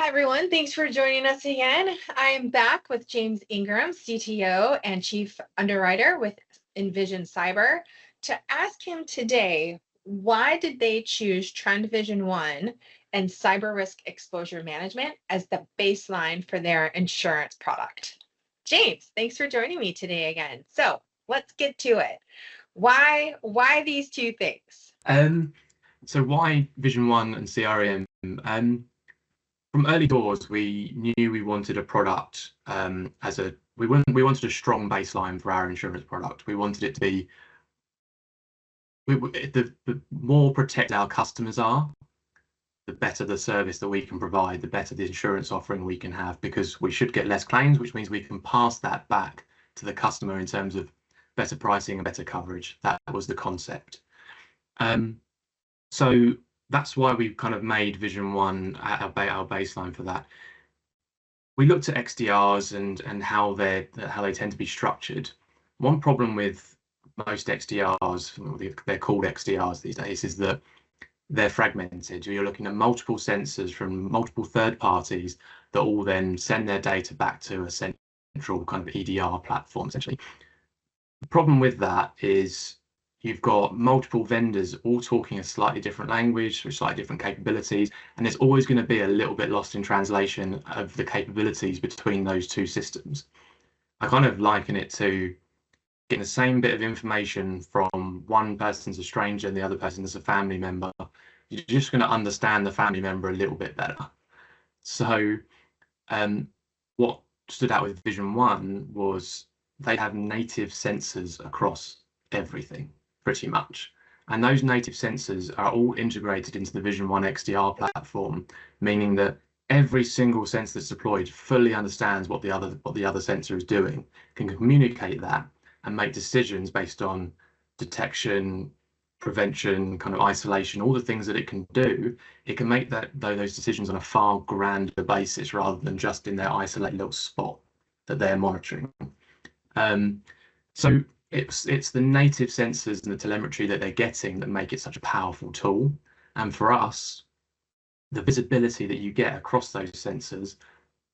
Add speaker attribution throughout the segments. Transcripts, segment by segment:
Speaker 1: Hi, everyone. Thanks for joining us again. I am back with James Ingram, CTO and Chief Underwriter with Invision Cyber, to ask him today, why did they choose Trend Vision 1 and cyber risk exposure management as the baseline for their insurance product? James, thanks for joining me today again. So let's get to it. Why these two things?
Speaker 2: So why Vision 1 and CREM? From early doors, we knew we wanted a product we wanted a strong baseline for our insurance product. We wanted it to be the more protected our customers are, the better the service that we can provide, the better the insurance offering we can have, because we should get less claims, which means we can pass that back to the customer in terms of better pricing and better coverage. That was the concept. So that's why we kind of made Vision 1 our baseline for that. We looked at XDRs and how they tend to be structured. One problem with most XDRs, they're called XDRs these days, is that they're fragmented. You're looking at multiple sensors from multiple third parties that all then send their data back to a central kind of EDR platform, essentially. The problem with that is you've got multiple vendors all talking a slightly different language with slightly different capabilities, and there's always going to be a little bit lost in translation of the capabilities between those two systems. I kind of liken it to getting the same bit of information from one person's a stranger and the other person's a family member. You're just going to understand the family member a little bit better. So what stood out with Vision 1 was they have native sensors across everything, pretty much. And those native sensors are all integrated into the Vision 1 XDR platform, meaning that every single sensor that's deployed fully understands what the other sensor is doing, can communicate that and make decisions based on detection, prevention, kind of isolation, all the things that it can do. It can make those decisions on a far grander basis rather than just in their isolated little spot that they're monitoring. So it's the native sensors and the telemetry that they're getting that make it such a powerful tool. And for us, the visibility that you get across those sensors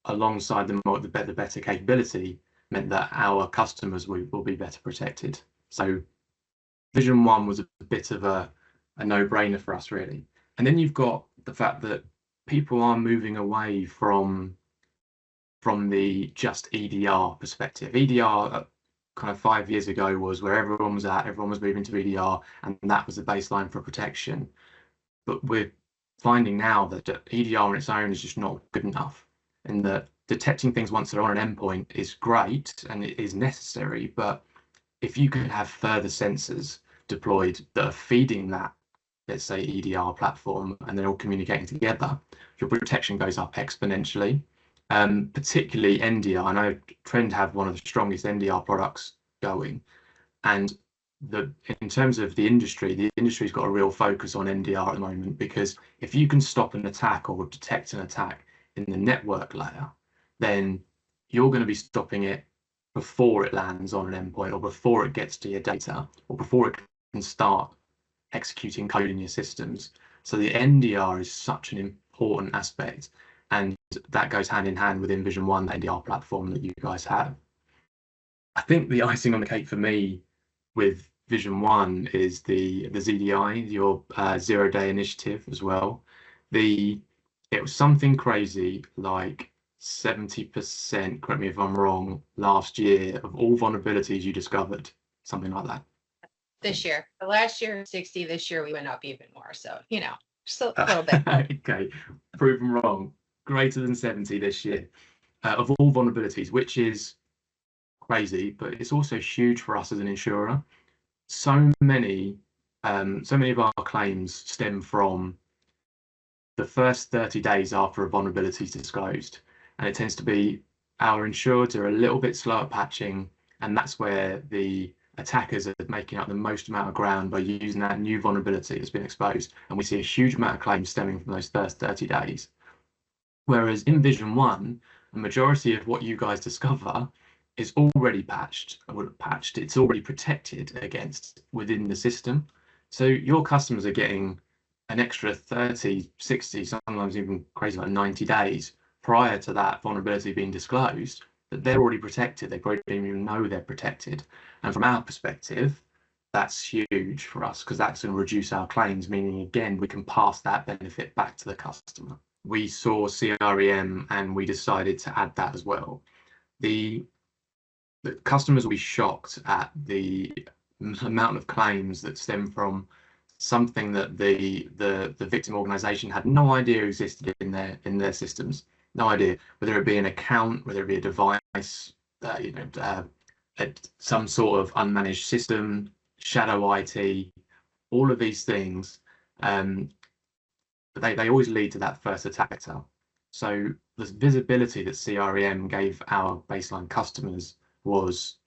Speaker 2: alongside the better capability meant that our customers will be better protected. So Vision 1 was a bit of a no-brainer for us, really. And then you've got the fact that people are moving away from the just EDR perspective. EDR kind of 5 years ago was where everyone was at, everyone was moving to EDR, and that was the baseline for protection. But we're finding now that EDR on its own is just not good enough, and that detecting things once they're on an endpoint is great and it is necessary, but if you could have further sensors deployed that are feeding that, let's say, EDR platform, and they're all communicating together, your protection goes up exponentially. Particularly NDR. I know Trend have one of the strongest NDR products going, and in terms of the industry's got a real focus on NDR at the moment, because if you can stop an attack or detect an attack in the network layer, then you're going to be stopping it before it lands on an endpoint, or before it gets to your data, or before it can start executing code in your systems. So the NDR is such an important aspect, and that goes hand in hand with Invision 1, the NDR platform that you guys have. I think the icing on the cake for me with Vision 1 is the ZDI, your zero-day initiative as well. It was something crazy like 70%, correct me if I'm wrong, last year of all vulnerabilities you discovered, something like that.
Speaker 1: This year. Last year, 60. This year, we went up even more. So, just a little bit.
Speaker 2: Okay, proven wrong. Greater than 70 this year of all vulnerabilities, which is crazy, but it's also huge for us as an insurer. So many of our claims stem from the first 30 days after a vulnerability is disclosed, and it tends to be our insureds are a little bit slow at patching, and that's where the attackers are making up the most amount of ground by using that new vulnerability that's been exposed, and we see a huge amount of claims stemming from those first 30 days. Whereas in Vision 1, a majority of what you guys discover is already patched, it's already protected against within the system. So your customers are getting an extra 30, 60, sometimes even crazy like 90 days prior to that vulnerability being disclosed, that they're already protected. They probably don't even know they're protected. And from our perspective, that's huge for us because that's going to reduce our claims, meaning again, we can pass that benefit back to the customer. We saw CREM and we decided to add that as well. The customers will be shocked at the amount of claims that stem from something that the victim organization had no idea existed in their systems. No idea, whether it be an account, whether it be a device, some sort of unmanaged system, shadow IT, all of these things, they always lead to that first attack vector. So the visibility that CREM gave our baseline customers was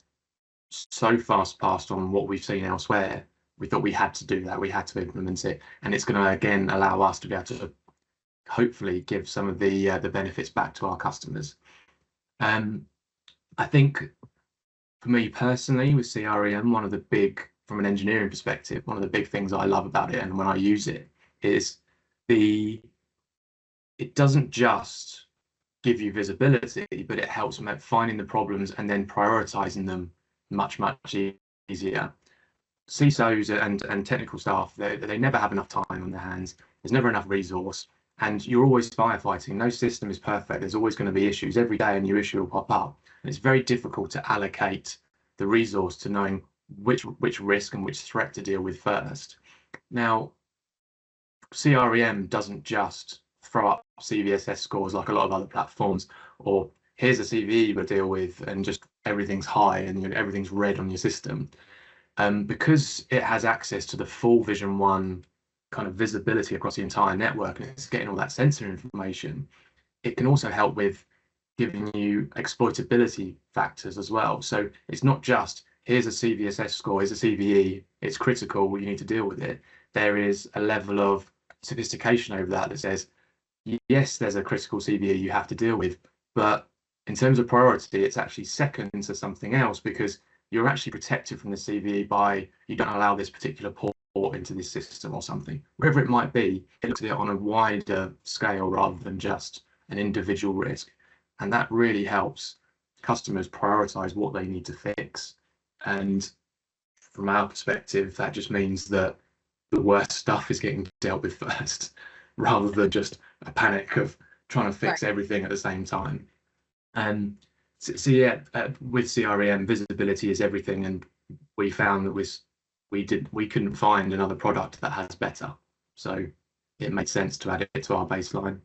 Speaker 2: so fast passed on what we've seen elsewhere. We thought we had to do that. We had to implement it, and it's going to again allow us to be able to hopefully give some of the benefits back to our customers. I think for me personally with CREM, one of the big, from an engineering perspective, one of the big things I love about it and when I use it is it doesn't just give you visibility, but it helps finding the problems and then prioritizing them much easier. CISOs and technical staff, they never have enough time on their hands. There's never enough resource, and you're always firefighting. No system is perfect. There's always going to be issues. Every day a new issue will pop up, and it's very difficult to allocate the resource to knowing which risk and which threat to deal with first. Now, CREM doesn't just throw up CVSS scores like a lot of other platforms, or here's a CVE you deal with, and just everything's high and everything's red on your system. Because it has access to the full Vision 1 kind of visibility across the entire network, and it's getting all that sensor information, it can also help with giving you exploitability factors as well. So it's not just, here's a CVSS score, here's a CVE, it's critical, you need to deal with it. There is a level of sophistication over that says, yes, there's a critical CVE you have to deal with, but in terms of priority, it's actually second to something else because you're actually protected from the CVE by, you don't allow this particular port into this system or something. Wherever it might be, it looks at it on a wider scale rather than just an individual risk. And that really helps customers prioritize what they need to fix. And from our perspective, that just means that the worst stuff is getting dealt with first, rather than just a panic of trying to fix everything at the same time. And so yeah, with CREM, visibility is everything, and we found that we couldn't find another product that has better, so it made sense to add it to our baseline.